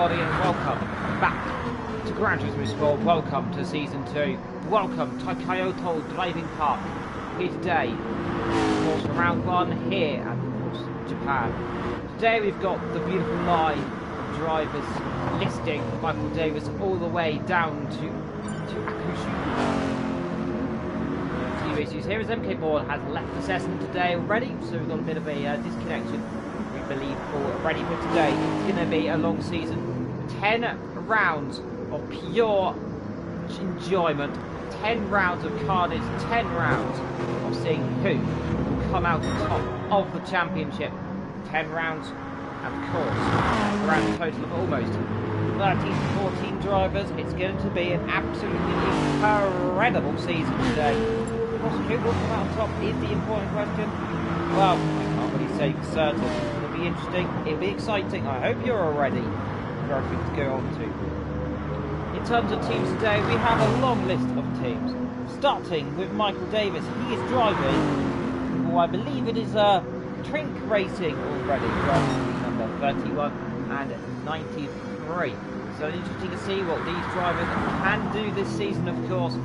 everybody, and welcome back to Gran Turismo Sport. Welcome to Season 2. Welcome to Kyoto Driving Park. Here today, of course, for round 1 here at, of course, Japan. Today we've got the beautiful line of drivers listing Michael Davis all the way down to Akushu. Few issues here as MK Board has left the session today already, so we've got a bit of a disconnection. Believe already, but today it's going to be a long season. 10 rounds of pure enjoyment, 10 rounds of carnage, 10 rounds of seeing who will come out on top of the championship. 10 rounds, and of course, a grand total of almost 13 to 14 drivers. It's going to be an absolutely incredible season today. Of course, who will come out on top is the important question. Well, I can't really say for certain. Interesting, it'll be exciting. I hope you're all ready for everything to go on to. In terms of teams today, we have a long list of teams, starting with Michael Davis. He is driving, I believe it is Trink Racing already, driving number 31 and 93. So interesting to see what these drivers can do this season, of course.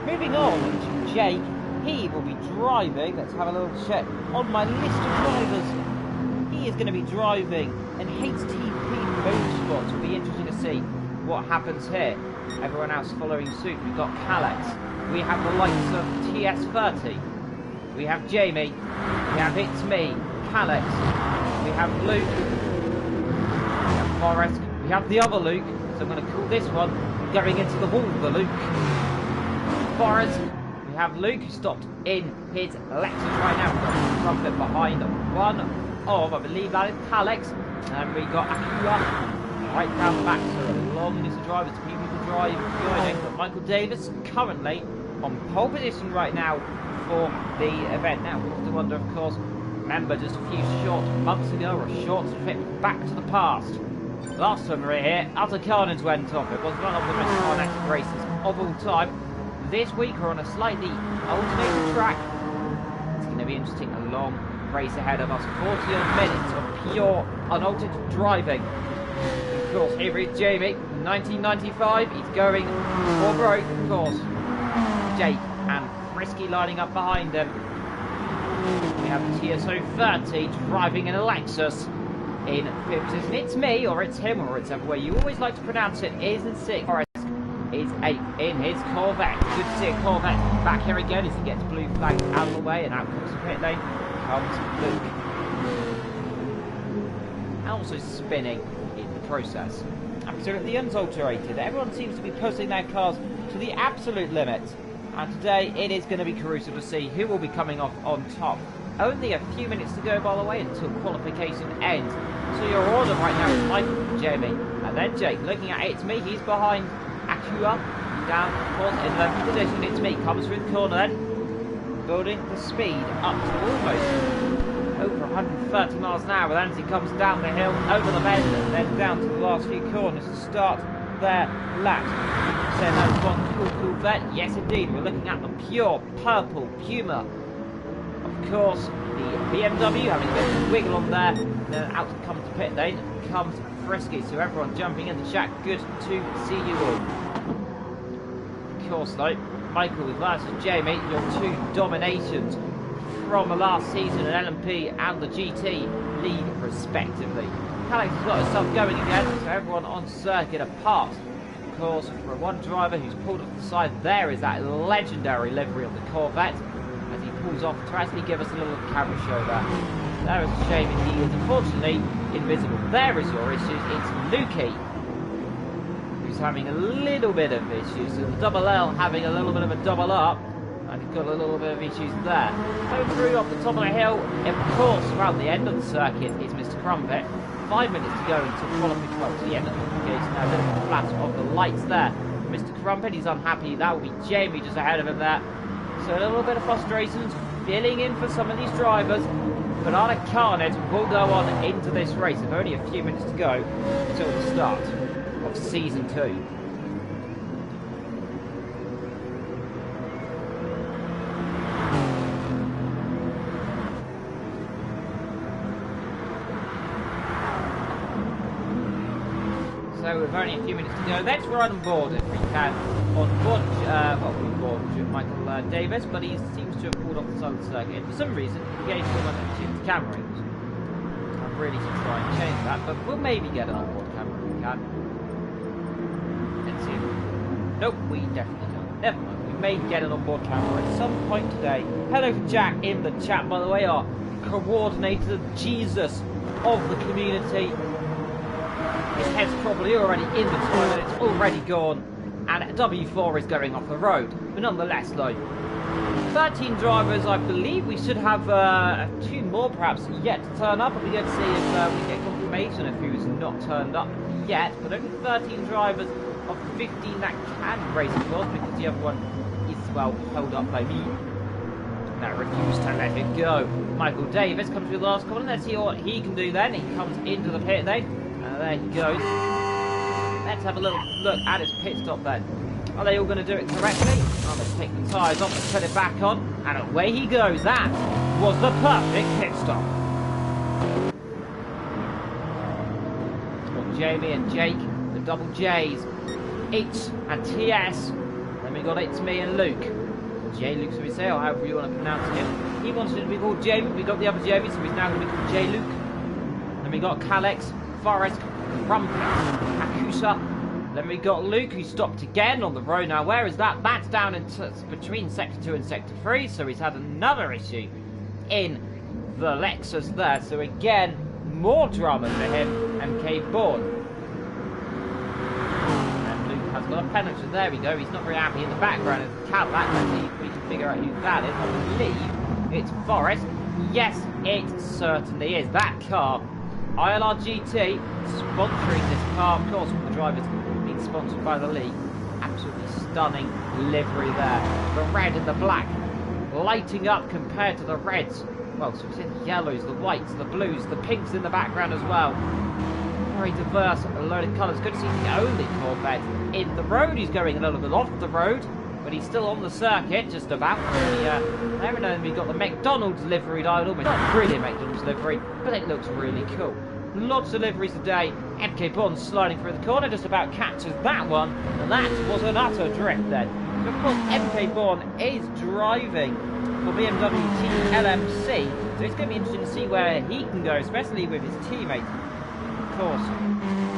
Moving on to Jake, he will be driving, let's have a little check on my list of drivers. He is going to be driving an HTP Motorsport. It'll be interesting to see what happens here. Everyone else following suit. We've got Kalex. We have the likes of TS30. We have Jamie. We have It's Me, Kalex. We have Luke. We have Forrest. We have the other Luke. So I'm going to call this one going into the wall, the Luke. Forrest. We have Luke who stopped in his Lexus right now. We've got the trumpet behind one of, I believe that is Kalex, and we got Akua right down the back, so a long list of drivers, people to drive joining, but Michael Davis currently on pole position right now for the event. Now we have to wonder, of course, remember just a few short months ago, or a short trip back to the past. Last time we were here, utter carnage went off. It was one of the most carnage races of all time. This week we're on a slightly alternated track. It's going to be interesting, a long race ahead of us, 40 minutes of pure unaltered driving. Of course, here is Jamie, 1995, he's going for broke, of course. Jake and Frisky lining up behind him. We have TSO30 driving in a Lexus in 5th position. It's me, or it's him, or it's way you always like to pronounce it, is in 6th. Forrest is 8th in his Corvette. Good to see a Corvette back here again as he gets blue flag out of the way, and out comes the pit lane. Comes Luke. And also spinning in the process. Absolutely unadulterated. Everyone seems to be pushing their cars to the absolute limit. And today it is going to be crucial to see who will be coming off on top. Only a few minutes to go, by the way, until qualification ends. So your order right now is Michael, Jamie, and then Jake. Looking at It's Me, he's behind Akua. Down, of course, in 11th position. It's Me, comes through the corner then. Building the speed up to almost over 130 miles an hour, then as he comes down the hill, over the bend, and then down to the last few corners to start their lap. So that's one cool vet. Yes, indeed, we're looking at the pure purple Puma. Of course, the BMW having a bit of a wiggle on there. Then out comes the pit lane, comes Frisky. So everyone jumping in the chat. Good to see you all. Of course, though. Michael versus Jamie, your two dominations from the last season in LMP and the GT lead respectively. Kalex has got himself going again, so everyone on circuit apart. Of course, for one driver who's pulled off the side, there is that legendary livery of the Corvette as he pulls off to actually give us a little camera show there. There is Jamie, he is unfortunately invisible. There is your issues, it's Lukey having a little bit of issues, and the double L having a little bit of a double up, and he's got a little bit of issues there. So through off the top of the hill, of course, around the end of the circuit is Mr. Crumpet. 5 minutes to go until qualification, well, to the end of the qualification. Now a little bit of flash of the lights there. Mr. Crumpet, he's unhappy. That will be Jamie just ahead of him there. So a little bit of frustrations filling in for some of these drivers, but Arna Carnage will go on into this race with only a few minutes to go until the start of Season 2. So so with only a few minutes to go, let's ride on board if we can. On board, Michael Davis, but he seems to have pulled off the side of the circuit. For some reason, he gave him a camera. I'm really to try and change that, but we'll maybe get an onboard camera if we can. Let's see. Nope, we definitely don't. Never mind. We may get an onboard camera at some point today. Hello to Jack in the chat, by the way, our coordinator, Jesus of the community. His head's probably already in the toilet, it's already gone, and W4 is going off the road. But nonetheless, though, 13 drivers, I believe we should have 2 more perhaps yet to turn up. It'll be good to see if we get confirmation of who's not turned up yet, but only 13 drivers of 15 that can race, of course, because the other one is, well, held up by me. That refused to let it go. Michael Davis comes through the last corner. Let's see what he can do then. He comes into the pit then. There he goes. Let's have a little look at his pit stop then. Are they all going to do it correctly? Oh, let's take the tyres off, let's put it back on, and away he goes. That was the perfect pit stop. Got Jamie and Jake, the double J's. H and TS. Then we got It's Me and Luke. J Luke, so we say, or however you want to pronounce him. He wanted to be called Jamie. We got the other Jamie, so he's now going to be called J Luke. Then we got Calex, Forrest, Crumpet, Akusa. Then we got Luke, who stopped again on the road. Now, where is that? That's down in between Sector 2 and Sector 3, so he's had another issue in the Lexus there. So again, more drama for him and Kate Bourne. And Luke has got a penalty. There we go. He's not very happy in the background. It's Cadillac. Let's see if we can figure out who that is. I believe it's Forrest. Yes, it certainly is. That car, ILRGT, sponsoring this car. Of course, all the drivers being sponsored by the league. Absolutely stunning livery there. The red and the black lighting up compared to the reds. Well, so it's in the yellows, the whites, the blues, the pinks in the background as well. Very diverse, a load of colours. Good to see the only Corvette in the road. He's going a little bit off the road, but he's still on the circuit, just about. There and then we've got the McDonald's livery idol, but not really a McDonald's livery, but it looks really cool. Lots of liveries today. MK Bond sliding through the corner, just about catches that one, and that was an utter drift then. But of course, MK Bond is driving for BMW Team LMC, so it's going to be interesting to see where he can go, especially with his teammate, of course,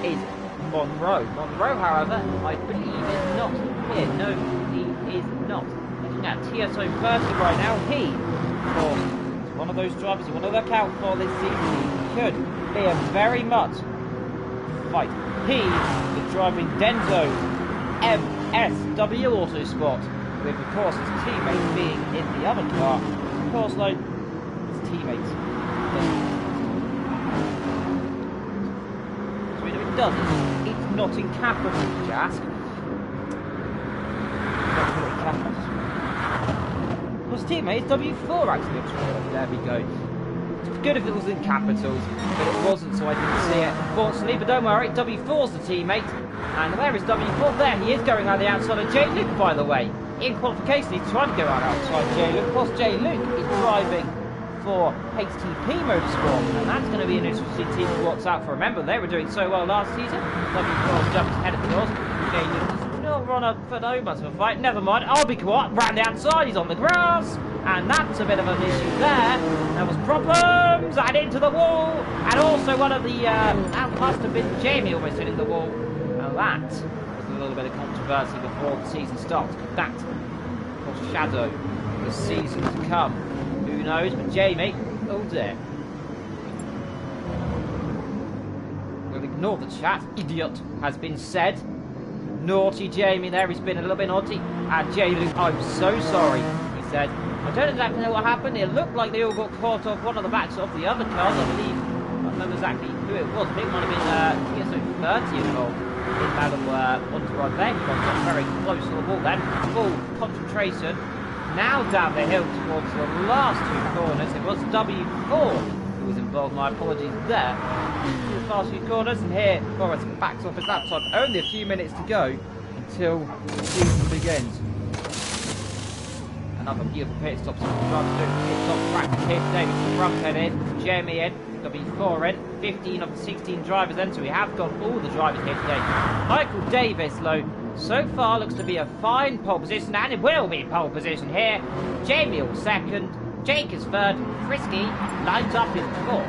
is Monroe. Monroe, however, I believe is not here. No, he is not. Looking at TSO 30 right now, he, of course, is one of those drivers you want to look out for this season. He could be a very much fight. He is driving Denso MSW Autosport, with, of course, his teammate being in the other car. Of course, though, his teammates. So it does. It's not in capitals, Jask. Not in capitals. Well, his teammate is W4, actually. There we go. It's good if it was in capitals, but it wasn't, so I didn't see it, unfortunately. But don't worry, W4's the teammate. And where is W4? There, he is going around the outside of J Luke, by the way. In qualification, he's trying to go outside J Luke. Of course, J Luke is driving for HTP Motorsport, and that's going to be an interesting team to watch out for. Remember, they were doing so well last season. W4 jumped ahead of course. J Luke does not run up for no much of a fight. Never mind, I'll be quiet. Round the outside, he's on the grass. And that's a bit of an issue there. There was problems, and into the wall. And also one of the, that must have been Jamie almost hitting the wall. Now that was a little bit of controversy before the season starts. That will shadow the season to come. Who knows, but Jamie, oh dear. We'll ignore the chat. Idiot has been said. Naughty Jamie there, he's been a little bit naughty. And J Luke, I'm so sorry, he said. I don't exactly know what happened. It looked like they all got caught off one of the backs of the other cars, I believe. I don't know exactly who it was. I think it might have been TSO 30 involved in that entourage there. He got very close to the wall then. Full concentration. Now down the hill towards the last two corners. It was W4 who was involved. My apologies there. The last few corners, and here Forrest backs off his laptop. Only a few minutes to go until the season begins. Another beautiful pit stop. So we're trying to do pit stop practice here today. With Trumpet in, Jamie in, W4 in, 15 of the 16 drivers in. So we have got all the drivers here today. Michael Davis, though, so far looks to be a fine pole position, and it will be pole position here. Jamie all second, Jake is third, Frisky lines up in fourth.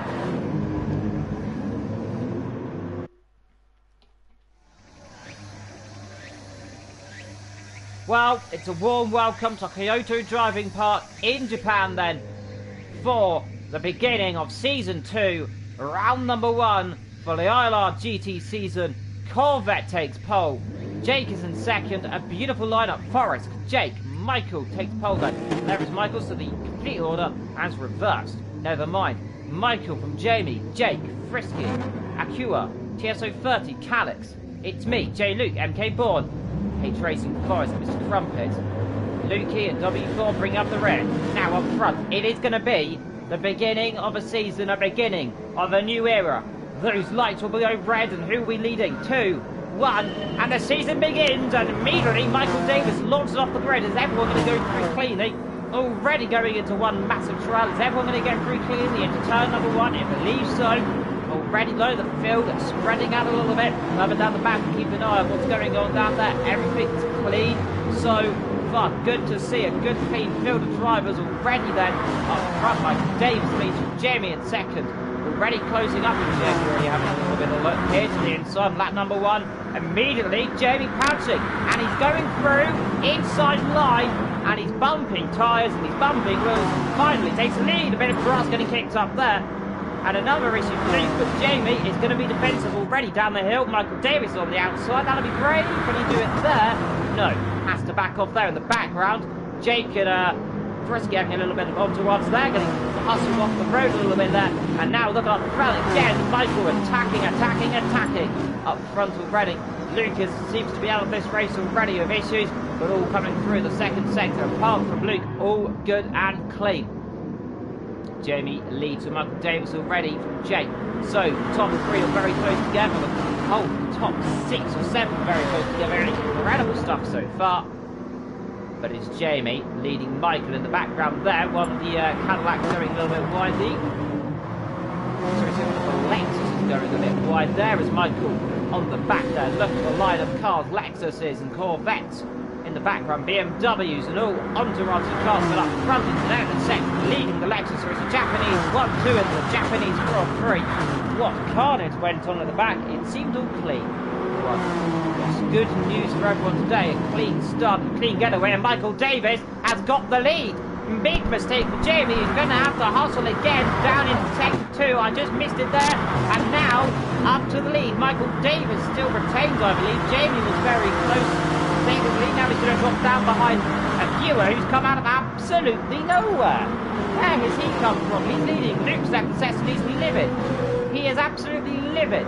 Well, it's a warm welcome to Kyoto Driving Park in Japan then, for the beginning of Season 2, round number 1 for the ILRGT season. Corvette takes pole, Jake is in second, a beautiful lineup. Forrest, Jake, Michael takes pole then. There is Michael, so the complete order has reversed. Never mind. Michael from Jamie, Jake, Frisky, Akua, TSO30, Calix. It's me, J. Luke, MK Bourne. H Racing Forest, Mr. Crumpet. Lukey and W4 bring up the red. Now up front, it is going to be the beginning of a season, a beginning of a new era. Those lights will go red, and who will be leading? 2, 1, and the season begins, and immediately Michael Davis launches off the grid. Is everyone going to go through cleanly? Already going into one massive trial. Is everyone going to get through cleanly into turn number 1? I believe so. Already low the field, spreading out a little bit, further down the back, keep an eye on what's going on down there. Everything's clean so far. Good to see a good clean field of drivers already then. Up front, Michael Davis leads from Jamie in second. Already closing up with Jamie, already having a little bit of look here to the inside, lap number 1. Immediately, Jamie pouncing, and he's going through inside line, and he's bumping tyres, and he's bumping wheels. Finally takes the lead, a bit of grass getting kicked up there. And another issue for Luke, but Jamie is going to be defensive already down the hill. Michael Davis on the outside. That'll be great. Can he do it there? No. Has to back off there in the background. Jake and Frisky having a little bit of entourage there. Getting hustled off the road a little bit there. And now look up front again. Michael attacking. Up front already. Luke seems to be out of this race already with issues, but all coming through the second sector. Apart from Luke, all good and clean. Jamie leads with Michael Davis already from Jake. So, top 3 are very close together. The top 6 or 7 are very close together. Incredible stuff so far. But it's Jamie leading Michael in the background there. One of the Cadillacs going a little bit windy. So it's the Lexus is going a bit wide there as Michael on the back there. Look at the line of cars, Lexuses and Corvettes. In the background, BMWs and all entourage of cars, but up front into there in second, leading the Lexus. So it's a Japanese 1-2 in the Japanese Grand Prix. What carnage went on at the back? It seemed all clean. What's good news for everyone today? A clean start, a clean getaway, and Michael Davis has got the lead. Big mistake for Jamie. He's going to have to hustle again down into sector 2. I just missed it there, and now up to the lead. Michael Davis still retains, I believe. Jamie was very close. David Lee, now he's going to drop down behind a viewer who's come out of absolutely nowhere. Where has he come from? He's leading. Luke's left the session easily livid. He is absolutely livid.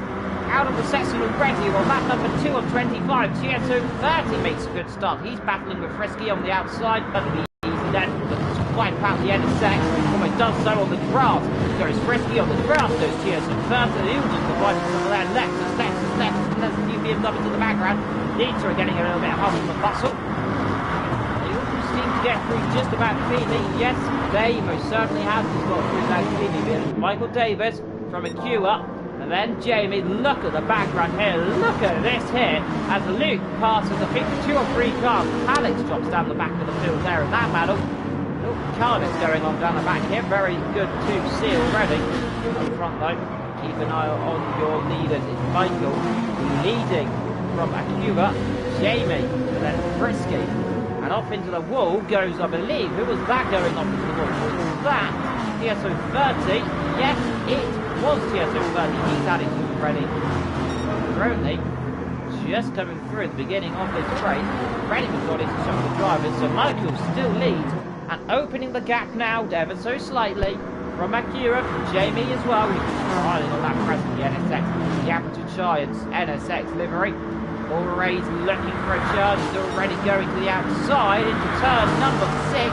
Out of the session already on lap number 2 of 25. TSO30 makes a good start. He's battling with Frisky on the outside, but he's easy then. Wipe out the NSX. Almost does so on the grass. Goes Frisky on the grass. Goes TSO30. He'll just avoid some of that Lexus, and there's a few BMWs in the background. These are getting a little bit of hustle and bustle. They all seem to get through just about cleanly. Yes, they most certainly have just got through that cleanly. Michael Davis from Akua, and then Jamie. Look at the background here. Look at this here. As Luke passes, I think 2 or 3 cars. Alex drops down the back of the field there in that battle. Little carnage going on down the back here. Very good to see already. Up front though, keep an eye on your leaders. It's Michael leading from Akua, Jamie, and then Frisky. And off into the wall goes, I believe, who was that going off into the wall? Was that TSO30? Yes, it was TSO30. He's had it already. Currently, just coming through at the beginning of this race, ready for bodies to some of the drivers. So Michael still leads, and opening the gap now ever so slightly from Akira, from Jamie as well. He's smiling on that present, the NSX, the Amateur Giants NSX livery. Already looking for a charge. He's already going to the outside into turn number 6.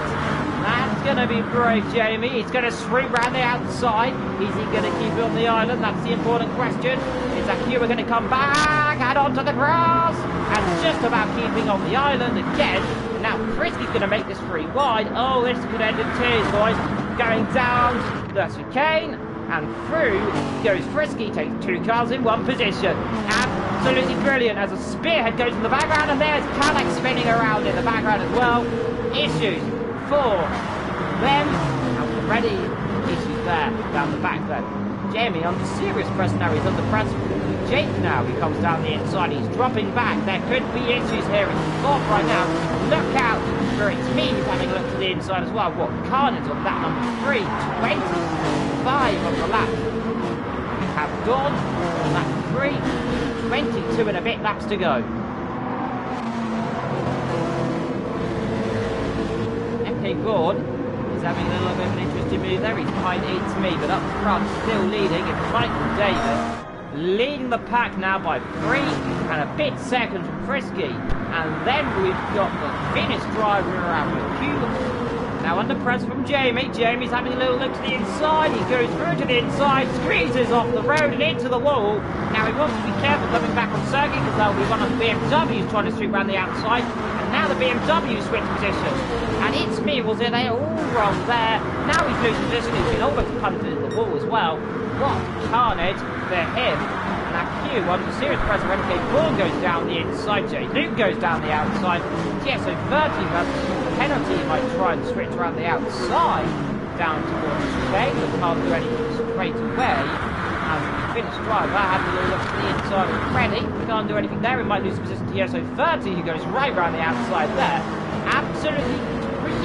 That's going to be brave, Jamie. He's going to swoop round the outside. Is he going to keep it on the island? That's the important question. Is Akira going to come back? Add on to the grass. And just about keeping on the island again. Now Now, Frisky's going to make this free wide. Oh, this could end in tears, boys. Going down the chicane, and through goes Frisky. Takes 2 cars in one position. Absolutely brilliant as a spearhead goes in the background, and there's Kalak spinning around in the background as well. Issues for them. And already issues there down the back there. Jamie under serious pressure now. He's under pressure. Jake now, he comes down the inside. He's dropping back. There could be issues here in the fourth right now. Look out for its me. He's having a look to the inside as well. What carnage on that number 3. 25 on the lap. We have Dawn on lap 3. 22 and a bit laps to go. MK Gord is having a little bit of an interesting move there. He's behind It's Me, but up front, still leading. It's Michael Davis. Leading the pack now by 3 and a bit second from Frisky. And then we've got the Finnish driver around with Q. Now under pressure from Jamie. Jamie's having a little look to the inside. He goes through to the inside, squeezes off the road and into the wall. Now he wants to be careful coming back on circuit because there'll be one of the BMWs trying to sweep around the outside. And now the BMW switch position. And It's Me was in there, all wrong there. Now he's losing position. He's been almost punted into the wall as well. What carnage for him. And that Q under serious pressure. MK Vaughan goes down the inside. J. Luke goes down the outside. Yeah, so 30 the penalty might try and switch around the outside down towards Spain, but can't do anything straight away. And the Finnish driver had a little look to the inside already. Can't do anything there. He might lose position to here. So 30 he goes right round the outside there. Absolutely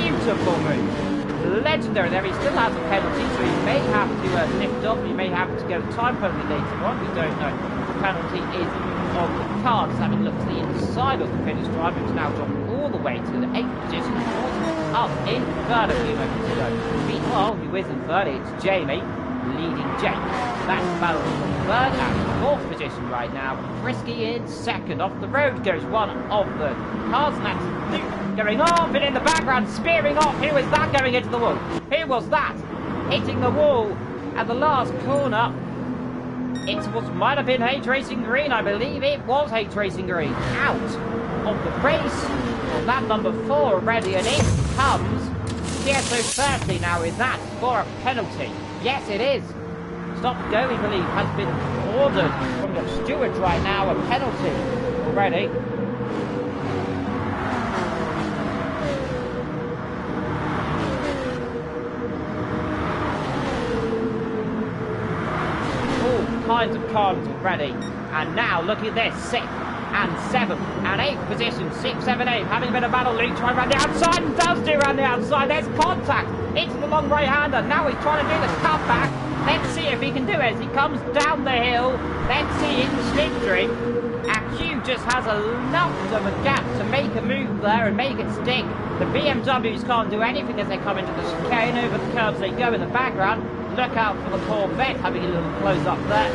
beautiful move. Legendary there. He still has a penalty, so he may have to lift off. He may have to get a time penalty later on. We don't know. The penalty is on the cards. Having looked to the inside of the Finnish driver, who's now dropped all the way to the 8th position. Up in 3rd a few moments ago. Meanwhile, who is in 3rd? It's Jamie leading Jake. That's battle from 3rd and 4th position right now. Frisky in 2nd. Off the road goes one of the cars, and that's Luke going off, and in the background spearing off. Who was that going into the wall? Who was that hitting the wall at the last corner? It might have been H Racing Green. I believe it was H Racing Green. Out of the race on that number 4 already, and in comes TSO 30 now. Is that for a penalty? Yes, it is. Stop go, we believe, has been ordered from the stewards right now. A penalty already. Kinds of cons already, and now look at this, 6th and 7th and 8th position, 6, 7, 8, having a bit of battle. Luke trying around the outside, and does do around the outside. There's contact into the long right-hander. Now he's trying to do the cutback. Let's see if he can do it as he comes down the hill. Let's see him slipstream. And Q just has enough of a gap to make a move there and make it stick. The BMWs can't do anything as they come into the chicane. Over the curves they go in the background. Look out for the Corvette having a little close up there.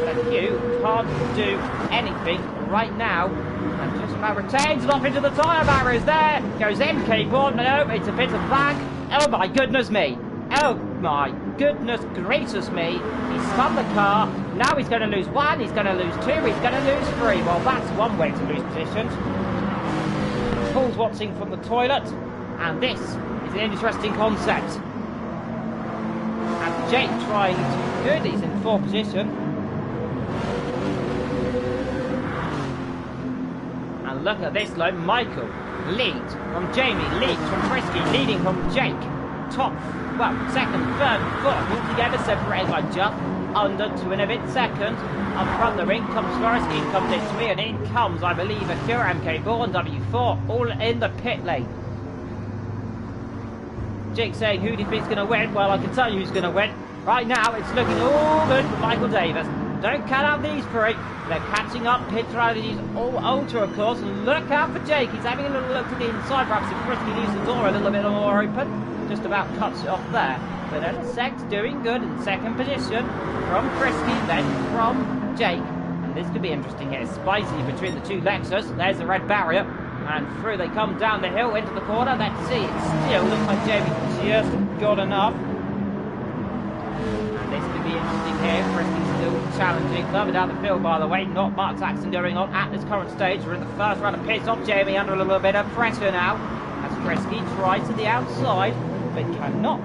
But Q can't do anything right now. And just about retains it off into the tyre barriers there. Goes MK Board. No, it's a bit of lag. Oh my goodness me. Oh my goodness gracious me. He's spun the car. Now he's going to lose 1. He's going to lose 2. He's going to lose 3. Well, that's one way to lose positions. Paul's watching from the toilet. And this is an interesting concept. And Jake trying to do good. He's in 4th position. And look at this low. Michael leads from Jamie, leads from Frisky, leading from Jake. Top, well, 2nd, 3rd, 4th, all together separated by just under 2 and a bit seconds. Up front, the ring comes Frisky, in comes It's Me, and in comes, I believe, Akira, MK Vaughan, W4, all in the pit lane. Jake saying, who do you think's going to win? Well, I can tell you who's going to win. Right now, it's looking all good for Michael Davis. Don't count out these 3. They're catching up. Pit strategies all ultra, of course. And look out for Jake. He's having a little look to the inside. Perhaps if Frisky leaves the door a little bit more open. Just about cuts it off there. But NSX doing good in 2nd position. From Frisky, then from Jake. And this could be interesting here. Spicy between the 2 Lexus. There's the red barrier. And through they come down the hill into the corner. Let's see. It still looks like Jamie just got enough. And this could be interesting here. Frisky's still challenging. Further down the field, by the way. Not much action going on at this current stage. We're in the first round of pits off. Jamie under a little bit of pressure now. Frisky tries to the outside, but cannot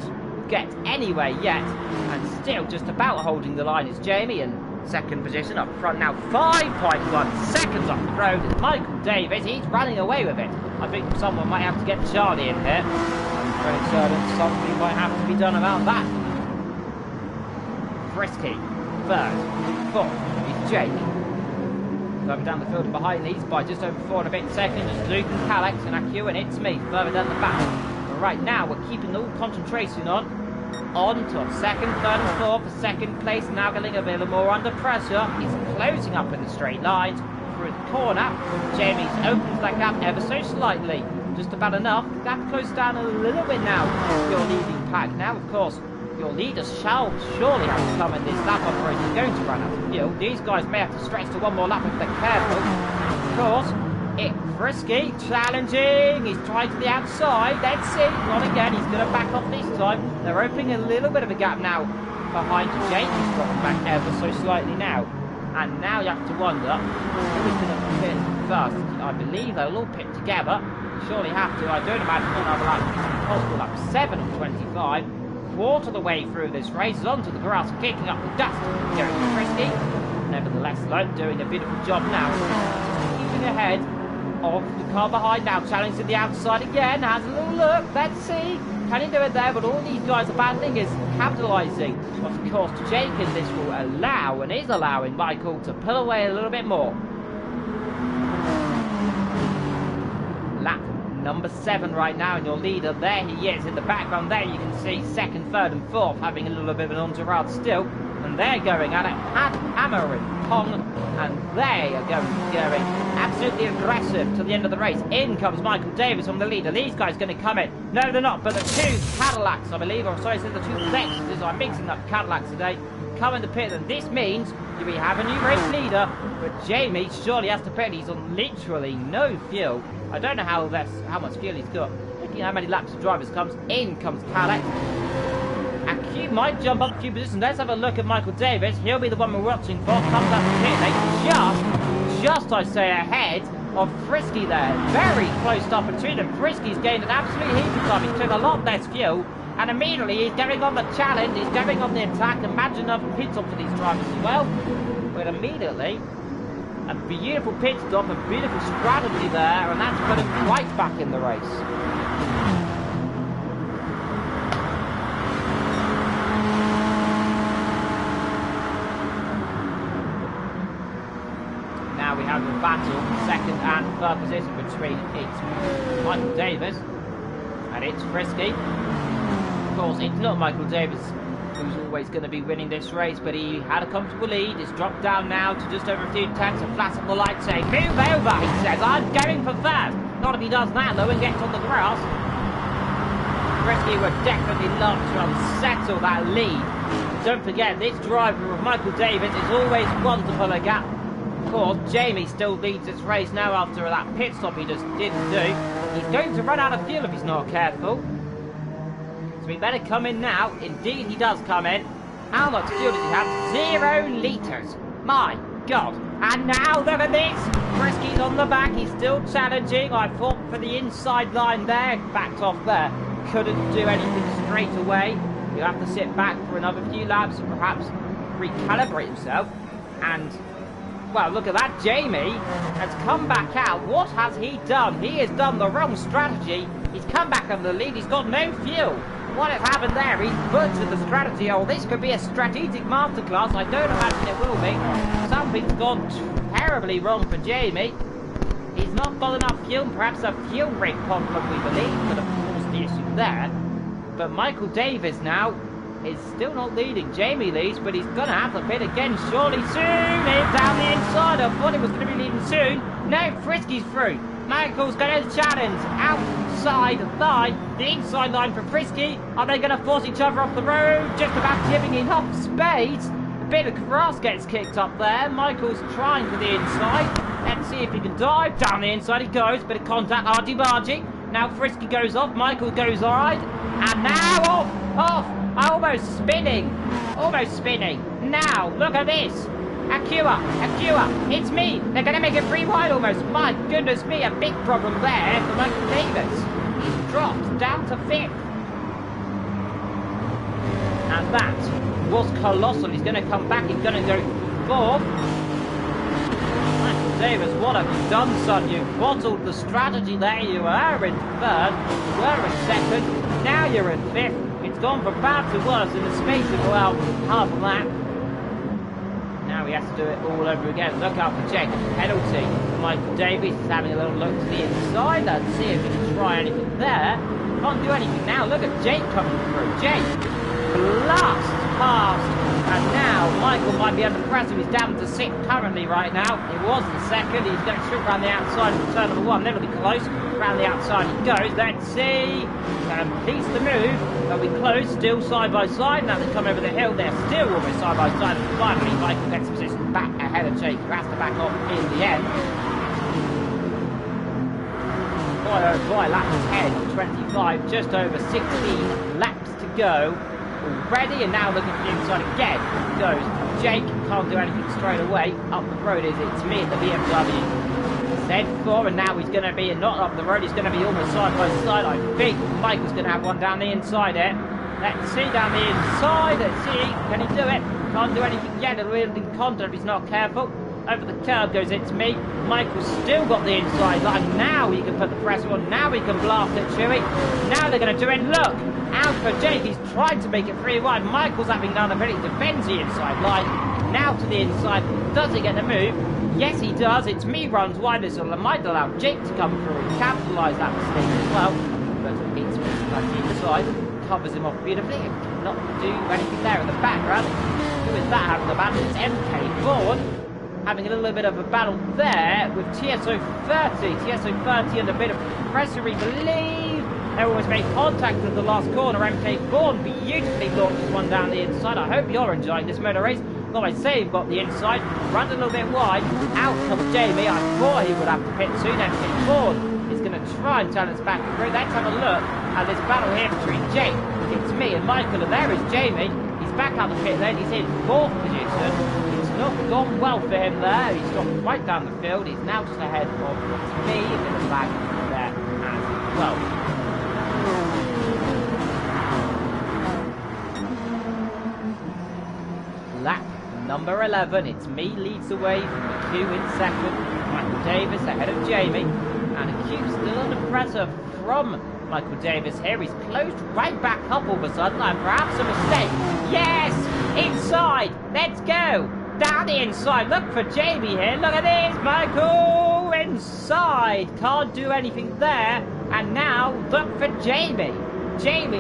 get anywhere yet, and still just about holding the line is Jamie in second position up front now. 5.1 seconds off the road is Michael Davis. He's running away with it. I think someone might have to get Charlie in here. I'm pretty certain something might have to be done about that. Frisky, third, fourth is Jake. Further down the field behind these by just over 4 and a bit seconds is Luke and Alex and Aku, and it's me further down the back. But right now we're keeping all concentration on to second, third and fourth. For second place now getting a little more under pressure. He's closing up in the straight lines through the corner. Jamie's opens that gap ever so slightly. Just about enough. The gap closes down a little bit now. Your leading pack now, of course. Your leaders shall surely have to come in this lap operation. He's going to run out of fuel. These guys may have to stretch to one more lap if they're careful. Of course, Frisky challenging. He's trying to the outside. Let's see. Not again. He's going to back off this time. They're opening a little bit of a gap now behind Jake. He's dropping back ever so slightly now. And now you have to wonder who is going to pit first. I believe they'll all pit together. Surely have to. I don't imagine another lap is possible. Lap 7 of 25. Quarter the way through this race, onto the grass, kicking up the dust. Going to Frisky. Nevertheless, though, doing a beautiful job now. Keeping ahead of the car behind now, challenging to the outside again. Has a little look. Let's see. Can he do it there? But all these guys are battling is capitalising. But of course, Jake in this will allow and is allowing Michael to pull away a little bit more. Lap number 7 right now, and your leader, there he is in the background. There you can see second, third and fourth having a little bit of an entourage still, and they're going at it, hammer and pong, and they are going absolutely aggressive to the end of the race. In comes Michael Davis from the leader. These guys going to come in. No, they're not, but the two Cadillacs, I believe, or sorry, I said the two Lexuses. I'm mixing up Cadillacs today. Come in the pit, and this means we have a new race leader, but Jamie surely has to pit. He's on literally no fuel. I don't know how much fuel he's got. Looking at how many laps the drivers comes. In comes Calec. And Q might jump up a few positions. Let's have a look at Michael Davis. He'll be the one we're watching for. Comes out the pit lane. Just I say, ahead of Frisky there. Very close up between them. Frisky's gained an absolute heap of time. He took a lot less fuel. And immediately he's going on the challenge. He's going on the attack. Imagine another pit stop for these drivers as well. But immediately, a beautiful pit stop, a beautiful strategy there, and that's put him right back in the race. Now we have a battle, second and third position between it's Michael Davis and it's Frisky. Of course, it's not Michael Davis who's always going to be winning this race, but he had a comfortable lead. He's dropped down now to just over a few tenths and flash up the light saying, move over, he says, I'm going for third. Not if he does that though and gets on the grass. Frisky would definitely love to unsettle that lead. Don't forget, this driver of Michael Davis is always one to pull a gap. Of course, Jamie still leads this race now after that pit stop he just didn't do. He's going to run out of fuel if he's not careful. So we better come in now. Indeed, he does come in. How much fuel does he have? 0 litres. My God. And now, look at this. Frisky's on the back. He's still challenging. I fought for the inside line there. Backed off there. Couldn't do anything straight away. He'll have to sit back for another few laps and perhaps recalibrate himself. And, well, look at that. Jamie has come back out. What has he done? He has done the wrong strategy. He's come back on the lead. He's got no fuel. What has happened there? He's butchered the strategy. Oh, this could be a strategic masterclass. I don't imagine it will be. Something's gone terribly wrong for Jamie. He's not got enough fuel. Perhaps a fuel brake problem, we believe, could have caused the issue there. But Michael Davis now is still not leading. Jamie leads, but he's going to have to pit again surely soon. He's down the inside. I thought he was going to be leading soon. No, Frisky's through. Michael's going to challenge outside line, the inside line for Frisky. Are they going to force each other off the road? Just about giving enough space. A bit of grass gets kicked up there. Michael's trying for the inside. Let's see if he can dive. Down the inside he goes. Bit of contact, argy-bargy. Now Frisky goes off. Michael goes wide. And now off. Almost spinning. Now, look at this. Acua, it's me. They're going to make it free wide almost. My goodness me, a big problem there for Michael Davis. He's down to 5th. And that was colossal. He's going to come back. He's going to go 4th. Michael Davis, what have you done, son? You've bottled the strategy there. You were in 3rd, you were in 2nd, now you're in 5th. It's gone from bad to worse in the space of about half a lap. Now he has to do it all over again. Look out for Jake. Penalty. Michael Davis is having a little look to the inside. Let's see if he can try anything there. Can't do anything now. Look at Jake coming through. Jake, blast past. And now Michael might be under pressure. He's down to 6th currently right now. He was in 2nd. He's going to shoot around the outside of turn number 1. Then it'll be close. Around the outside he goes. Let's see. Completes the move. They'll be close. Still side by side. Now they come over the hill. They're still almost side by side. And finally Michael gets position back ahead of Jake, who has to back off in the end. Boy, oh boy, lap 10, 25, just over 16 laps to go already, and now looking for the inside again goes Jake. Can't do anything straight away. Up the road it's me at the BMW Z4, and now he's going to be not up the road, he's going to be almost side by side. I think Michael's going to have one down the inside here. Let's see down the inside. Let's see, can he do it? Can't do anything yet. It'll end in contact if he's not careful. Over the curve goes It's Me. Michael's still got the inside line. Now he can put the pressure on. Now he can blast at Chewy. Now they're going to do it. Look, out for Jake. He's trying to make it 3 wide. Michael's having done a bit. He defends the inside line. Now to the inside. Does he get the move? Yes, he does. It's Me runs wide. This might allow Jake to come through and capitalise that mistake as well. But It's Me to the inside. Covers him off beautifully and cannot do anything there in the background. Who is that having the battle? It's MK Bourne. Having a little bit of a battle there with TSO 30. TSO 30 under a bit of pressure, we believe. They always make contact at the last corner. MK Bourne beautifully launches one down the inside. I hope you're enjoying this motor race. Like I say, you've got the inside, runs a little bit wide. Out comes Jamie. I thought he would have to pit soon. MK Bourne is going to try and turn us back through. Let's have a look at this battle here between Jake, It's Me, and Michael. And there is Jamie. He's back out the pit lane. He's in 4th position. Not gone well for him there. He's got right down the field. He's now just ahead of me in the back there as well. Lap number 11. It's Me leads the way from the queue in 2nd. Michael Davis ahead of Jamie. And a queue still under pressure from Michael Davis here. He's closed right back up all of a sudden. And perhaps a mistake. Yes! Inside! Let's go! Down the inside, look for Jamie here, look at this, Michael, inside, can't do anything there, and now look for Jamie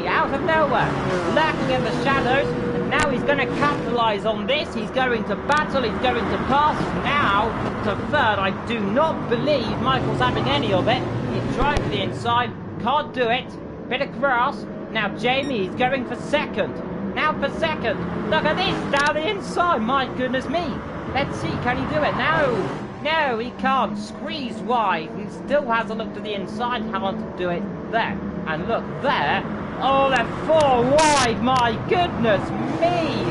out of nowhere, lurking in the shadows, and now he's going to capitalise on this. He's going to battle, he's going to pass, now to 3rd. I do not believe Michael's having any of it. He's trying for the inside, can't do it, bit of grass, now Jamie is going for 2nd. Now for 2nd. Look at this, down the inside. My goodness me. Let's see, can he do it? No, he can't. Squeezed wide and still has a look to the inside. Can't do it there. And look there. Oh, they're 4 wide. My goodness me.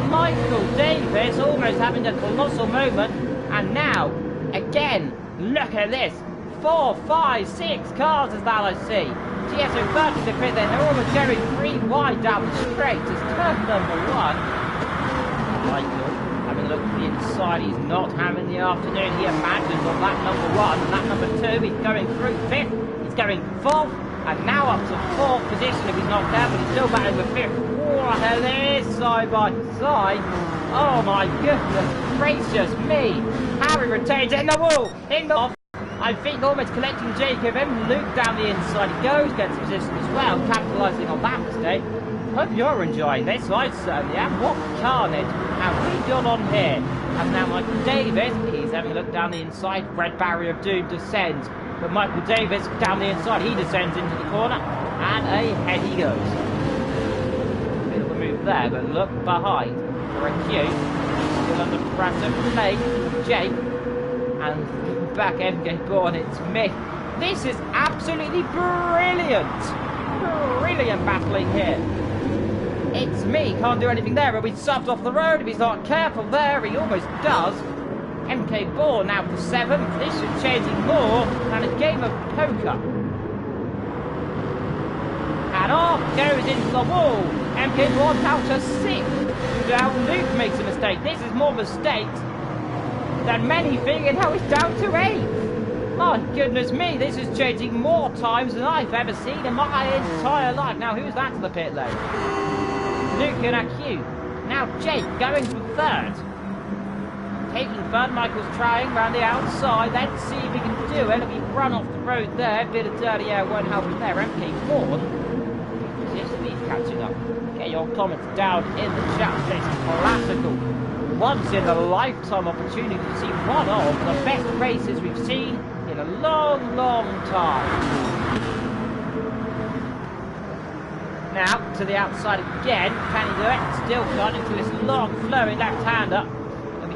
Michael Davis almost having a colossal moment. And now, again, look at this. 4, 5, 6 cars is that I see. TSO 30 to pit then. They're almost going 3 wide down the straight. It's turn number 1. Michael having a look at the inside. He's not having the afternoon he imagines on that number 1 and that number 2. He's going through 5th. He's going 4th. And now up to 4th position if he's not there, but he's still battling with 5th. What the hell is side by side? Oh my goodness gracious me. Harry retains it in the wall. In the off. I think almost collecting Jacob and Luke down the inside. He goes, gets position as well, capitalising on that mistake. Hope you're enjoying this. I certainly am. What carnage. Now, we've gone on here. And now Michael Davis, he's having a look down the inside. Red Barrier of Doom descends. But Michael Davis down the inside, he descends into the corner. And ahead he goes. Bit of a move there, but look behind for a queue. Still under pressure from me, Jake. And back MK Bourne, it's Me. This is absolutely brilliant. Brilliant battling here. It's Me, can't do anything there, but we subbed off the road. If he's not careful there, he almost does. MK Bourne now for 7th. This should change it more than a game of poker. goes into the wall. MK1 out to 6th. Now Luke makes a mistake. This is more mistakes than many think, and now he's down to 8th. My goodness me, this is changing more times than I've ever seen in my entire life. Now who's that to the pit lane? Luke and Aq. Now Jake going for 3rd. Taking 3rd, Michael's trying round the outside. Let's see if he can do it. If he run off the road there, bit of dirty air won't help him there. MK4, he's catching up. Get your comments down in the chat. This classical, once in a lifetime opportunity to see one of the best races we've seen in a long, long time. Now to the outside again. Can he do it? Still can't into this long, flowing left-hander.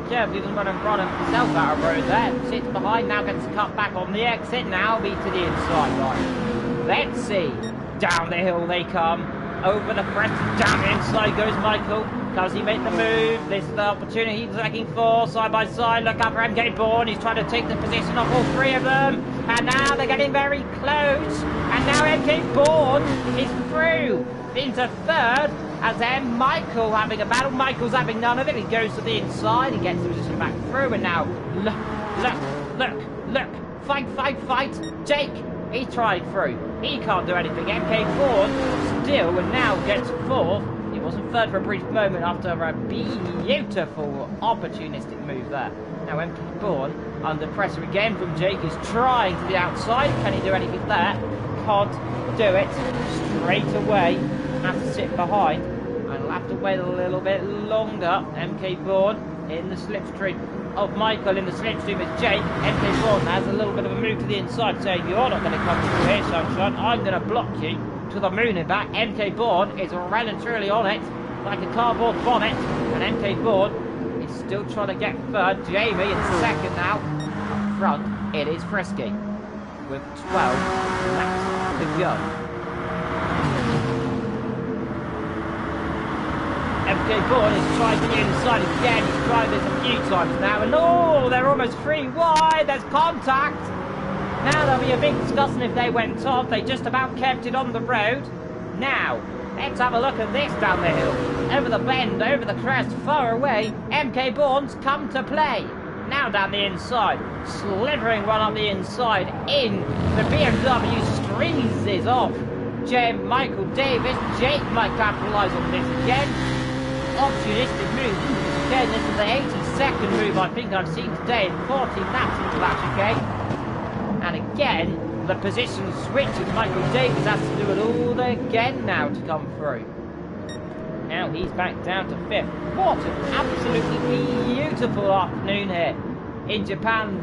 Careful, he doesn't want to run himself out of road there. Sits behind, now gets cut back on the exit. Now be to the inside line. Let's see. Down the hill they come. Over the crest, down the inside goes Michael. Does he make the move? This is the opportunity he's looking for. Side by side, look up for MK Bourne. He's trying to take the position of all 3 of them. And now they're getting very close. And now MK Bourne is through into 3rd. As then Michael having a battle. Michael's having none of it. He goes to the inside. He gets the position back through. And now, look. Fight. Jake, he tried through. He can't do anything. MK4 still, and now gets 4th. He wasn't 3rd for a brief moment after a beautiful opportunistic move there. Now MK4 under pressure again from Jake. Is trying to the outside. Can he do anything there? Can't do it. Straight away. Has to sit behind, and he'll have to wait a little bit longer. MK Bourne in the slipstream of Michael, in the slipstream is Jake. MK Bourne has a little bit of a move to the inside, saying you're not going to come through here, sunshine. I'm going to block you to the moon and back. MK Bourne is well and truly on it, like a cardboard bonnet, and MK Bourne is still trying to get 3rd. Jamie in 2nd now. Up front, it is Frisky with 12 laps to go. MK Bourne is trying to the inside again. He's tried this a few times now, and oh, they're almost 3 wide. There's contact. Now there'll be a big discussion if they went off. They just about kept it on the road. Now, let's have a look at this down the hill. Over the bend, over the crest, far away. MK Bourne's come to play. Now down the inside, slithering one up the inside in. The BMW squeezes off Michael Davis. Jake might capitalise on this again. Opportunistic move. Again, this is the 82nd move I think I've seen today in 14 laps into that chicane. And again, the position switches. Michael Davis has to do it all again now to come through. Now he's back down to 5th. What an absolutely beautiful afternoon here in Japan.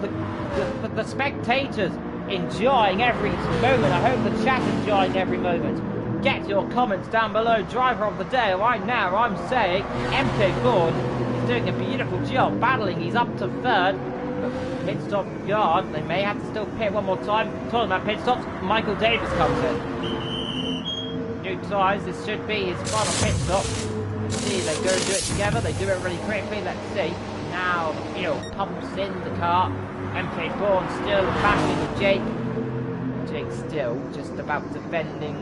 The spectators enjoying every moment. I hope the chat enjoying every moment. Get your comments down below. Driver of the day. Right now I'm saying MK Bourne is doing a beautiful job battling. He's up to 3rd. Pit stop yard. They may have to still pit one more time. Talking about pit stops, Michael Davis comes in. New tyres. This should be his final pit stop. See, they go and do it together. They do it really quickly. Let's see. Now fuel pumps in the car. MK Bourne still battling with Jake. Jake still just about defending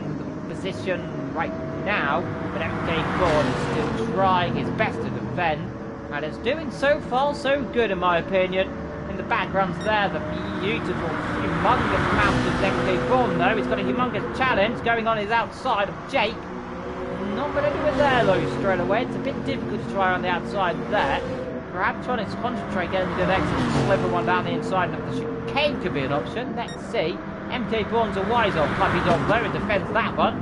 position right now, but MK Bourne is still trying his best to defend, and is doing so far so good in my opinion. In the background's there, the beautiful, humongous mountains. MK Bourne though, he's got a humongous challenge going on his outside of Jake. Not going to do it there though straight away. It's a bit difficult to try on the outside there. Perhaps trying to concentrate, getting a good exit and sliver one down the inside of the chicane could be an option. Let's see. MK Bourne's a wise old puppy dog though and defends that one.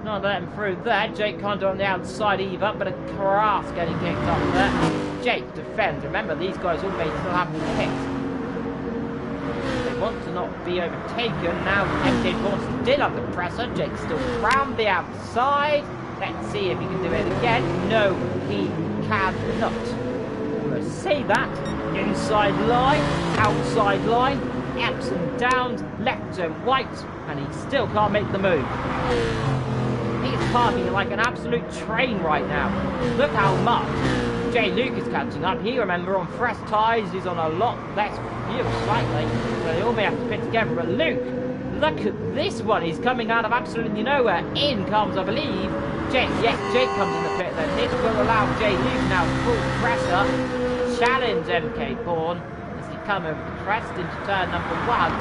Not let him through there. Jake can't do it on the outside either, but a crass getting kicked up there. Jake defends. Remember, these guys all may still have to pit. They want to not be overtaken. Now MK Bourne's still under pressure. Jake's still round the outside. Let's see if he can do it again. No, he cannot. We'll see that. Inside line, outside line, ups and downs, left and right, and he still can't make the move. He's parking like an absolute train right now. Look how much Jay Luke is catching up. He, remember, on fresh tyres, he's on a lot less fuel slightly, so they all may have to pit together. But Luke Look at this one. He's coming out of absolutely nowhere. In comes, I believe, Jake. Yes, Jake comes in the pit then. This will allow Jay Luke now full pressure. Challenge MK Bourne as he come over the crest into turn number 1.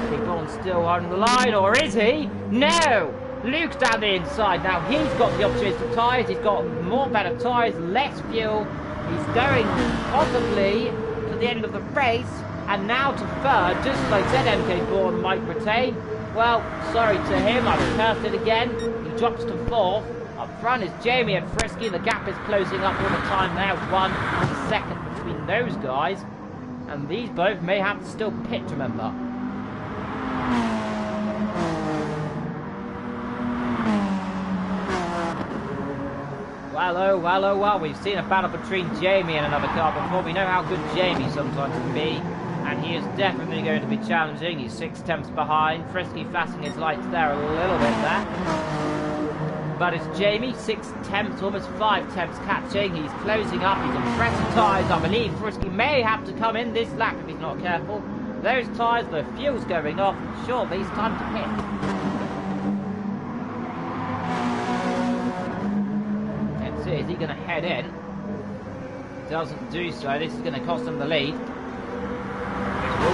MK Bourne's still on the line, or is he? No! Luke's down the inside now. He's got the opportunity tyres. He's got more better tyres, less fuel. He's going possibly to the end of the race. And now to third, just like I said, MK Bourne might retain. Well, sorry to him, I've cursed it again. He drops to 4th. Up front is Jamie and Frisky. The gap is closing up all the time now. 1 second between those guys. And these both may have to still pit, remember. Well, oh, well, oh, well. We've seen a battle between Jamie and another car before. We know how good Jamie sometimes can be. And he is definitely going to be challenging. He's 6 tenths behind. Frisky flashing his lights there a little bit there. But it's Jamie, 6 tenths, almost 5 tenths catching. He's closing up. He's on pressure tyres. I believe Frisky may have to come in this lap if he's not careful. Those tyres, the fuel's going off. Shortly, it's time to pit. Let's see, is he going to head in? Doesn't do so. This is going to cost him the lead. He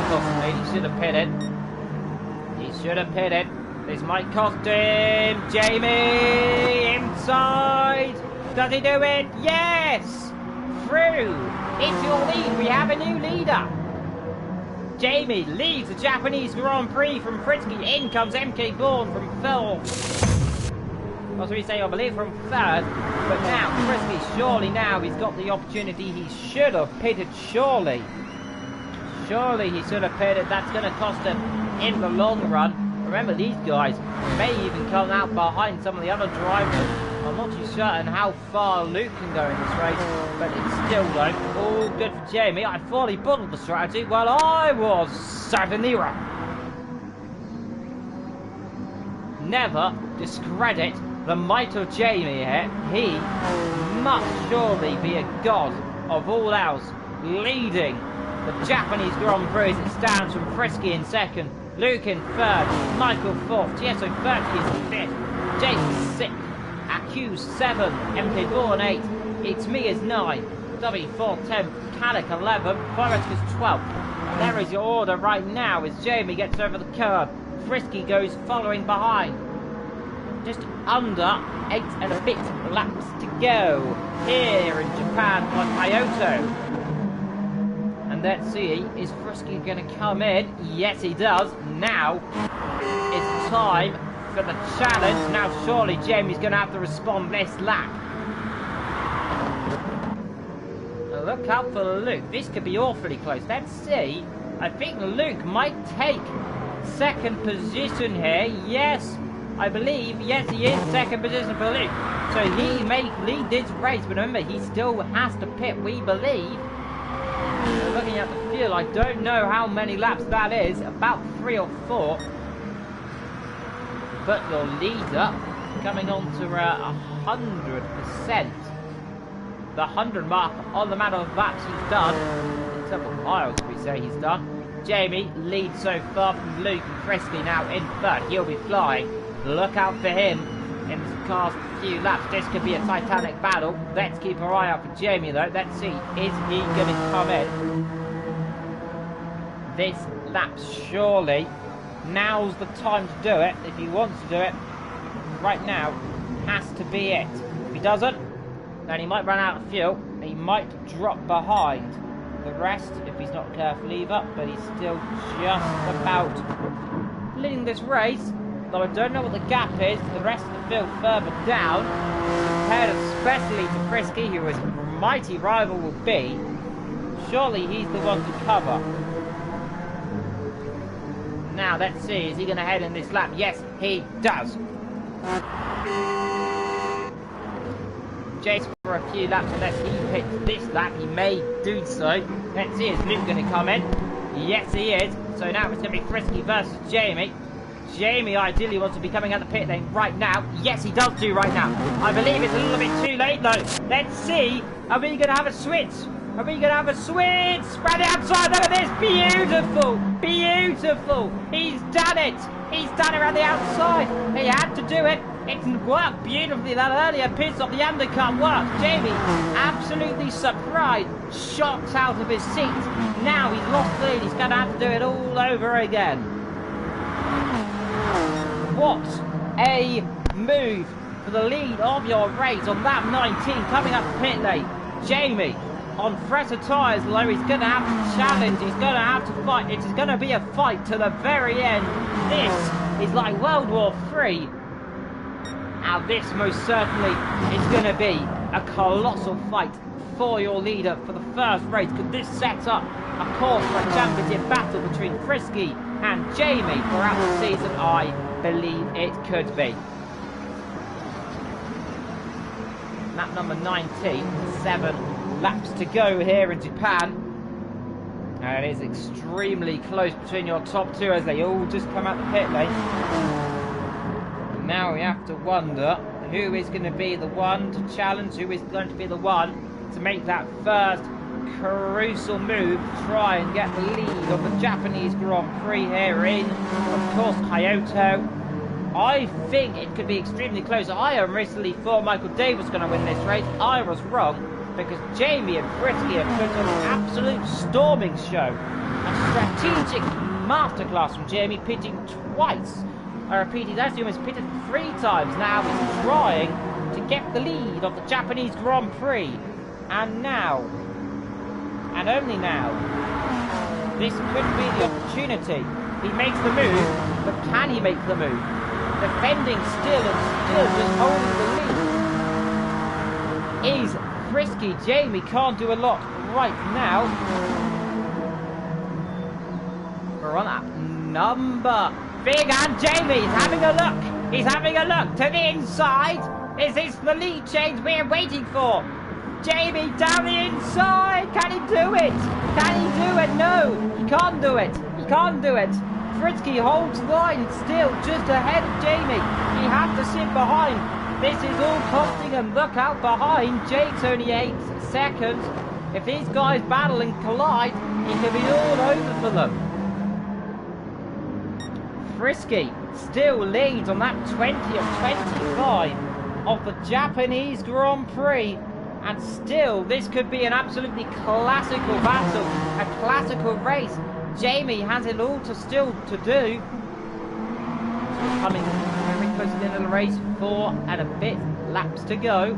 should have pitted. He should have pitted. This might cost him. Jamie inside. Does he do it? Yes. Through. It's your lead. We have a new leader. Jamie leads the Japanese Grand Prix from Frisky. In comes MK Bourne from 4th. What should we say? I believe from 3rd. But now Frisky, surely now he's got the opportunity. He should have pitted. Surely he should have pitted. That's going to cost him in the long run. Remember, these guys may even come out behind some of the other drivers. I'm not too certain how far Luke can go in this race, but it's still though all good for Jamie. I thought he bottled the strategy. Well, I was certainly wrong. Never discredit the might of Jamie here. He must surely be a god of all else, leading the Japanese Grand Prix as it stands from Frisky in 2nd, Luke in 3rd, Michael 4th, Tieso 30 is 5th, Jake 6th, Aku 7th, MK Bourne 8th, It's Me is 9th, W4 10th, Caddick 11th, Forrest is 12th. And there is your order right now as Jamie gets over the curb. Frisky goes following behind. Just under 8 and a bit laps to go here in Japan on Kyoto. And let's see, is Frisky going to come in? Yes, he does. Now it's time for the challenge. Now, surely Jamie's going to have to respond this lap. Now, look out for Luke. This could be awfully close. Let's see. I think Luke might take 2nd position here. Yes, I believe. Yes, he is 2nd position for Luke. So he may lead this race. But remember, he still has to pit, we believe. Looking at the fuel, I don't know how many laps that is, about 3 or 4. But your leader coming on to 100%. The 100 mark on the amount of laps he's done. In terms of miles, we say he's done. Jamie leads so far from Luke and Frisky now in 3rd. He'll be flying. Look out for him in this car's few laps. This could be a titanic battle. Let's keep our eye out for Jamie though. Let's see, is he going to come in this lap? Surely now's the time to do it. If he wants to do it right now, has to be it. If he doesn't, then he might run out of fuel. He might drop behind the rest if he's not careful either, but he's still just about leading this race. Though I don't know what the gap is to the rest of the field further down, compared especially to Frisky, who his mighty rival will be. Surely he's the one to cover. Now let's see, is he going to head in this lap? Yes, he does. Chase for a few laps unless he picks this lap. He may do so. Let's see, is Luke going to come in? Yes, he is. So now it's going to be Frisky versus Jamie. Jamie ideally wants to be coming out the pit lane right now. Yes, he does do right now. I believe it's a little bit too late though. Let's see. Are we going to have a switch? Are we going to have a switch? Spread it outside. Look at this. Beautiful. Beautiful. He's done it. He's done it around the outside. He had to do it. It worked beautifully. That earlier pit stop, the undercut worked. Jamie, absolutely surprised, shocked out of his seat. Now he's lost the lead. He's going to have to do it all over again. What a move for the lead of your race on lap 19 coming up the pit lane. Jamie on fresher tyres, though, he's going to have to challenge. He's going to have to fight. It is going to be a fight to the very end. This is like World War III. Now this most certainly is going to be a colossal fight for your leader for the first race. Could this set up a course for a championship battle between Frisky and Jamie throughout the season? I believe it could be. Lap number 19, 7 laps to go here in Japan. And it is extremely close between your top two as they all just come out the pit lane. Now we have to wonder who is going to be the one to challenge, who is going to be the one to make that first crucial move, try and get the lead of the Japanese Grand Prix here in, of course, Kyoto. I think it could be extremely close. I originally thought Michael Davis was going to win this race. I was wrong, because Jamie and Frisky have put on an absolute storming show. A strategic masterclass from Jamie, pitting twice. I repeat, he's actually almost pitted 3 times now. He's trying to get the lead of the Japanese Grand Prix. And now, and only now, this could be the opportunity. He makes the move, but can he make the move? Defending still and still just holding the lead. Is Frisky. Jamie can't do a lot right now. We're on that number. Big and Jamie is having a look. He's having a look to the inside. Is this the lead change we're waiting for? Jamie down the inside. Can he do it? Can he do it? No, he can't do it. He can't do it. Frisky holds line still just ahead of Jamie. He has to sit behind. This is all costing him. Look out behind. Jake's only 8 seconds. If these guys battle and collide, he could be all over for them. Frisky still leads on that 20 of 25 of the Japanese Grand Prix. And still, this could be an absolutely classical battle, a classical race. Jamie has it all still to do. We're coming very close to the end of the race, 4 and a bit laps to go.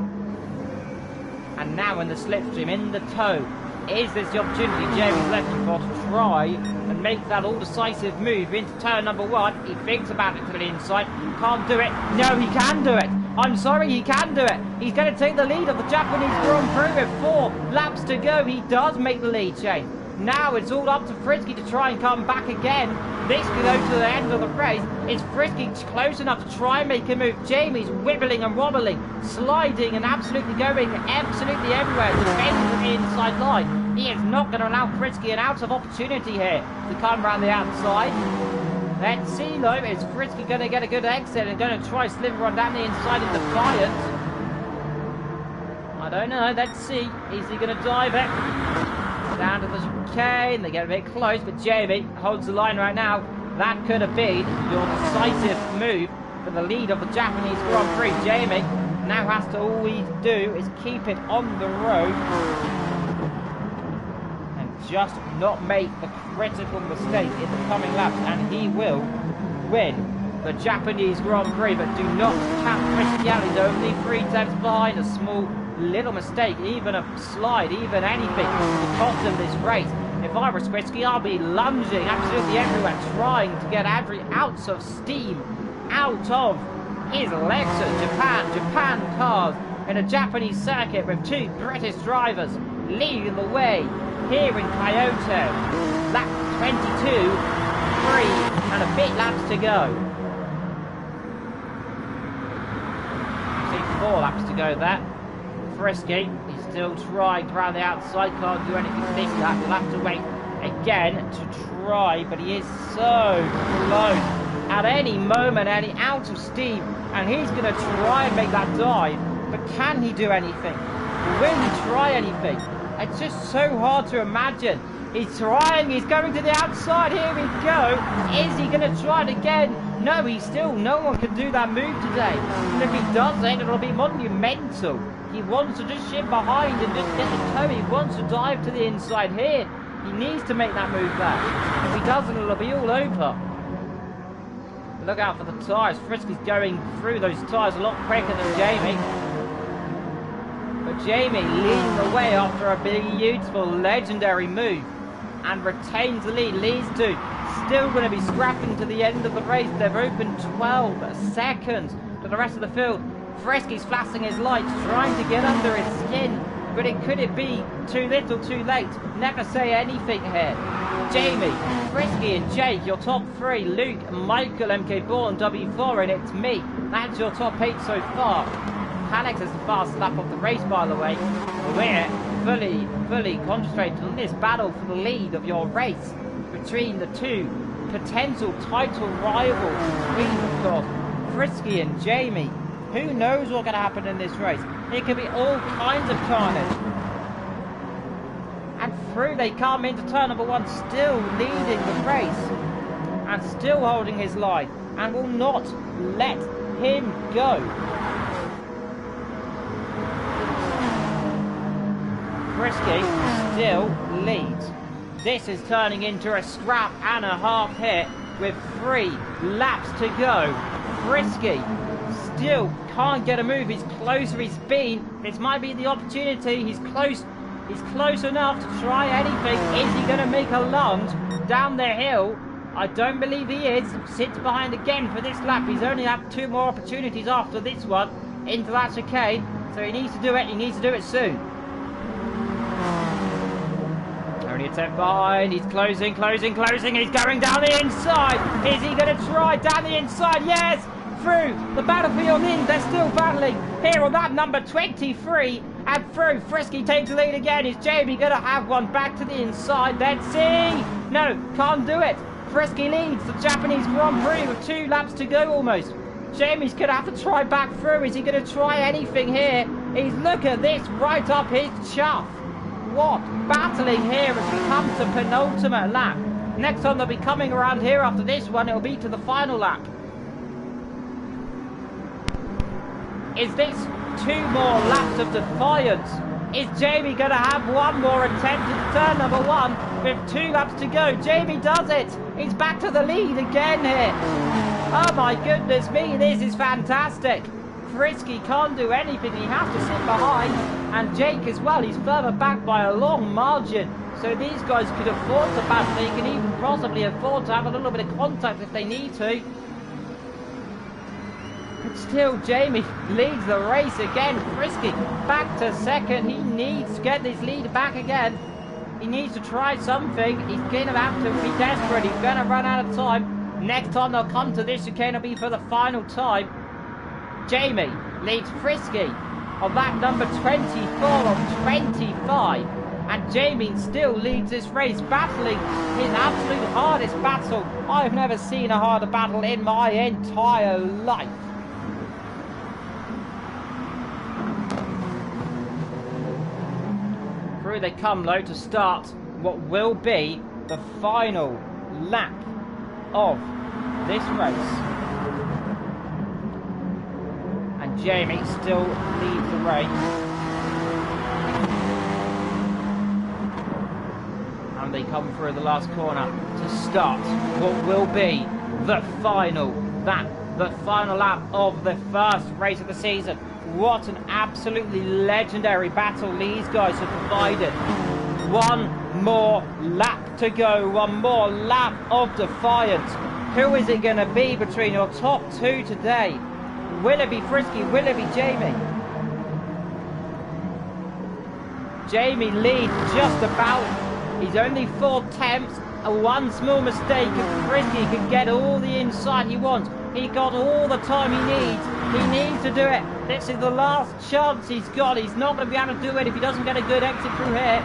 And now in the slipstream, in the tow, is this the opportunity Jamie's looking for to try and make that all-decisive move into turn number 1? He thinks about it to the inside, can't do it. No, he can do it. I'm sorry, he can do it. He's going to take the lead of the Japanese Grand Prix with 4 laps to go. He does make the lead change. Now it's all up to Frisky to try and come back again. This could go to the end of the race. Is Frisky close enough to try and make a move? Jamie's wibbling and wobbling, sliding and absolutely going absolutely everywhere, defending the inside line. He is not going to allow Frisky an out of opportunity here to come around the outside. Let's see though, is Frisky going to get a good exit and going to try sliver on down the inside in defiance? I don't know, let's see. Is he going to dive it? Down to the chicane, they get a bit close, but Jamie holds the line right now. That could have been your decisive move for the lead of the Japanese Grand Prix. Jamie now has to, all he do is keep it on the road and just not make the critical mistake in the coming laps, and he will win the Japanese Grand Prix. But do not count Frisky out. He's only 3 tenths behind. A small little mistake, even a slide, even anything, the cost of this race. If I was Frisky, I'll be lunging absolutely everywhere, trying to get every ounce of steam out of his legs at Japan cars in a Japanese circuit with 2 British drivers leading the way here in Kyoto. Lap 22, 3 and a bit laps to go. See, 4 laps to go there. Frisky, he's still trying around the outside, can't do anything this lap. He'll have to wait again to try, but he is so close. At any moment, any out of steam, and he's going to try and make that dive, but can he do anything? Will he try anything? It's just so hard to imagine He's trying, he's going to the outside, here we go. Is he going to try it again? No, no one can do that move today. And if he does it, it'll be monumental. He wants to just ship behind and just get the toe. He wants to dive to the inside here. He needs to make that move there. If he doesn't, it'll be all over. Look out for the tyres. Frisky's going through those tyres a lot quicker than Jamie. But Jamie leading the way after a beautiful, legendary move. And retains the lead. Leads to still going to be scrapping to the end of the race. They've opened 12 seconds to the rest of the field. Frisky's flashing his lights, trying to get under his skin. But could it be too little, too late? Never say anything here. Jamie, Frisky and Jake, your top 3. Luke, Michael, MK4 and W4, and it's me. That's your top 8 so far. Alex is the fast lap of the race, by the way. We're fully concentrated on this battle for the lead of your race between the two potential title rivals, between, of course, Frisky and Jamie. Who knows what's going to happen in this race? It could be all kinds of carnage. And through they come into turn number 1, still leading the race. And still holding his line. And will not let him go. Frisky still leads. This is turning into a scrap and a half here with 3 laps to go. Frisky still can't get a move. He's closer he's been. This might be the opportunity. He's close. He's close enough to try anything. Is he going to make a lunge down the hill? I don't believe he is. Sits behind again for this lap. He's only had 2 more opportunities after this one into that chicane. So he needs to do it. He needs to do it soon. Only a 10 behind. He's closing. He's going down the inside. Is he going to try down the inside? Yes! Through the battlefield in. They're still battling here on that number 23. And through. Frisky takes the lead again. Is Jamie going to have one back to the inside? Let's see. No, can't do it. Frisky leads the Japanese Grand Prix with 2 laps to go almost. Jamie's going to have to try back through. Is he going to try anything here? He's, look at this, right up his chuff. What battling here as we come to penultimate lap. Next time they'll be coming around here after this one, it'll be to the final lap. Is this 2 more laps of defiance? Is Jamie going to have one more attempt at turn number 1 with 2 laps to go? Jamie does it. He's back to the lead again here. Oh my goodness me, this is fantastic. Frisky can't do anything. He has to sit behind. And Jake as well. He's further back by a long margin. So these guys could afford to battle. They can even possibly afford to have a little bit of contact if they need to. But still, Jamie leads the race again. Frisky back to second. He needs to get this lead back again. He needs to try something. He's going to have to be desperate. He's going to run out of time. Next time they'll come to this chicane, it'll be for the final time. Jamie leads Frisky on that number 24 on 25. And Jamie still leads this race, battling his absolute hardest battle. I've never seen a harder battle in my entire life. Through they come though to start what will be the final lap of this race. And Jamie still leads the race. And they come through the last corner to start what will be the final lap of the first race of the season. What an absolutely legendary battle these guys have provided. One more lap to go. One more lap of defiance. Who is it going to be between your top 2 today? Will it be Frisky? Will it be Jamie? Jamie leads just about. He's only 4 attempts. And 1 small mistake and Frisky can get all the inside he wants. He got all the time he needs. He needs to do it. This is the last chance he's got. He's not going to be able to do it if he doesn't get a good exit through here.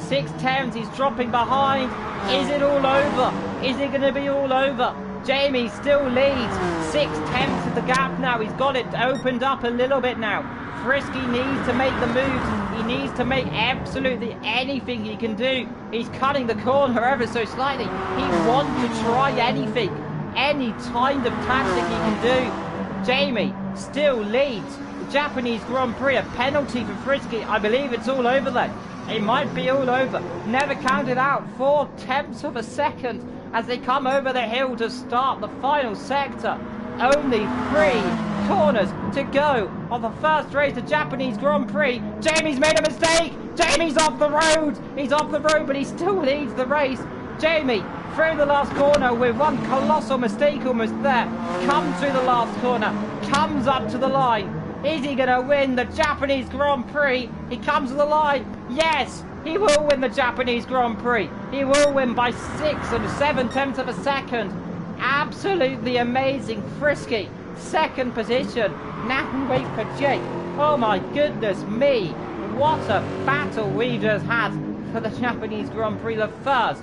6 attempts. He's dropping behind. Is it all over? Is it going to be all over? Jamie still leads. 6 attempts at the gap now. He's got it opened up a little bit now. Frisky needs to make the moves. He needs to make absolutely anything he can do. He's cutting the corner ever so slightly. He wants to try anything, any kind of tactic he can do. Jamie still leads the Japanese Grand Prix. A penalty for Frisky. I believe it's all over then. It might be all over. Never counted out. 4/10 of a second as they come over the hill to start the final sector. Only 3 corners to go on the first race of Japanese Grand Prix. Jamie's made a mistake. Jamie's off the road. He's off the road, but he still leads the race. Jamie through the last corner with one colossal mistake almost there. Comes through the last corner. Comes up to the line. Is he going to win the Japanese Grand Prix? He comes to the line. Yes, he will win the Japanese Grand Prix. He will win by 6 and 7/10 of a second. Absolutely amazing. Frisky, second position. Now we wait for Jake. Oh my goodness me. What a battle we just had for the Japanese Grand Prix. The first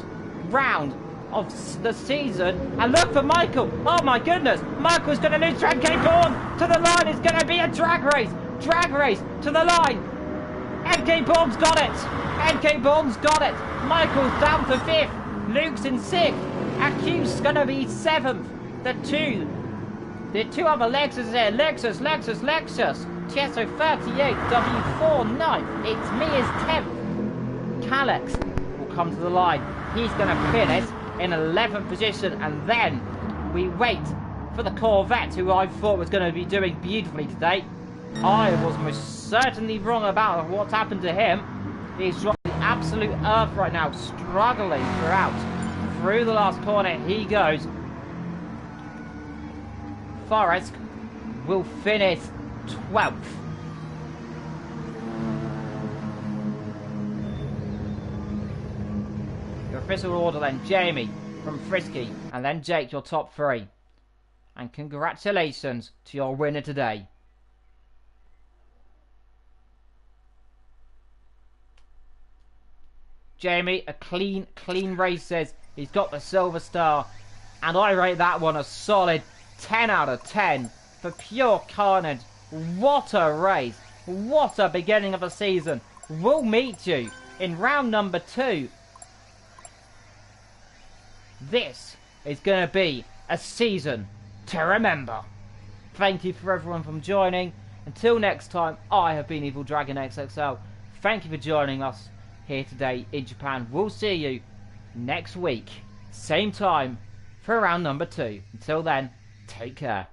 round of the season. And look for Michael. Oh my goodness. Michael's going to lose to MK Bourne. To the line. It's going to be a drag race. Drag race to the line. MK Bourne's got it. MK Bourne's got it. Michael's down to 5th. Luke's in 6th. Acu's going to be 7th. The two other Lexus there. Lexus. Tiesto 38. W4 9th. It's me is 10th. Calex will come to the line. He's going to finish in 11th position, and then we wait for the Corvette, who I thought was going to be doing beautifully today. I was most certainly wrong about what's happened to him. He's dropped the absolute earth right now, struggling throughout. Through the last corner he goes. Forrest will finish 12th. Your official order then: Jamie from Frisky, and then Jake, your top 3. And congratulations to your winner today. Jamie, a clean races. He's got the silver star, and I rate that one a solid 10 out of 10 for pure carnage. What a race. What a beginning of the season. We'll meet you in round number 2. This is going to be a season to remember. Thank you for everyone from joining. Until next time, I have been Evil Dragon XXL. Thank you for joining us here today in Japan. We'll see you next week, same time, for round number 2. Until then, take care.